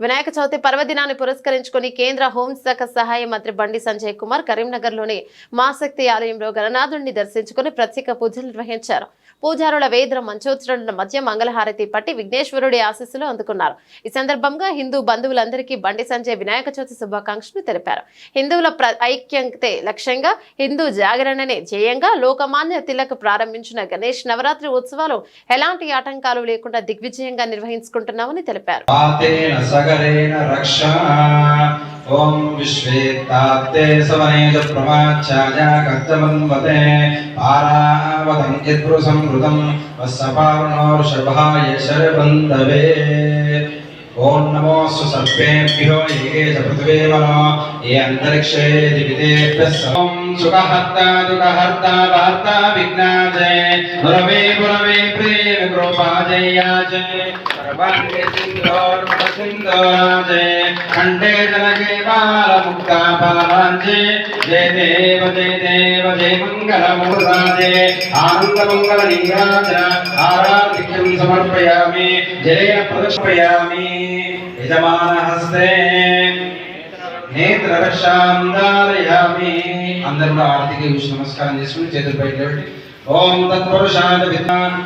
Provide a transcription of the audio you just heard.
వినాయక చవితి పర్వదినాన్ని పురస్కరించుకుని కేంద్ర హోంశాఖ సహాయ మంత్రి బండి సంజయ్ కుమార్ కరీంనగర్లోని మాశక్తి ఆలయంలో గణనాథుడిని దర్శించుకుని ప్రత్యేక పూజలు నిర్వహించారు. పూజారుల వేద మంచోచ్చరణల మధ్య మంగళహారతి పట్టి విఘ్నేశ్వరుడి ఆశీస్సులు అందుకున్నారు. ఈ సందర్భంగా హిందూ బంధువులందరికీ బండి సంజయ్ వినాయక చవితి శుభాకాంక్షలు తెలిపారు. హిందువుల ఐక్యతే లక్ష్యంగా హిందూ జాగరణనే ధ్యేయంగా లోకమాన్య తిలక్ ప్రారంభించిన గణేష్ నవరాత్రి ఉత్సవాలు ఎలాంటి ఆటంకాలు లేకుండా దిగ్విజయంగా నిర్వహించుకుంటున్నామని తెలిపారు. ओम विश्वेत्ताते सवनेज प्रमाचाया कत्तमन्वते पारावतं यद्पुरुषं वस्सपावनोर्षभाय शरबन्धवे ओम नमो सर्पेभ्यो ये च पृथिवे मनो ये अंतरिक्षे दिवितेभ्यः ओम सुखहर्ता दुःखहर्ता वार्ता विघ्नाजय गुरवे गुरवे प्रेम कृपाजयाजय परमान्ते सिंधोर्मसिंधोराजय खंडे जनके बालमुक्ता बालाजय जय देव जय मंगलमूर्ताजय आनंदमंगल नीराजन आराधिक्यं समर्पयामि जलेन प्रदर्शयामि यजमानहस्ते नेत्ररक्षांदारयामि अंदर आरती के नमस्कार చేసుకుని చేతులు పైకి లేవండి. ఓం తత్పురుషాయ విద్వాన్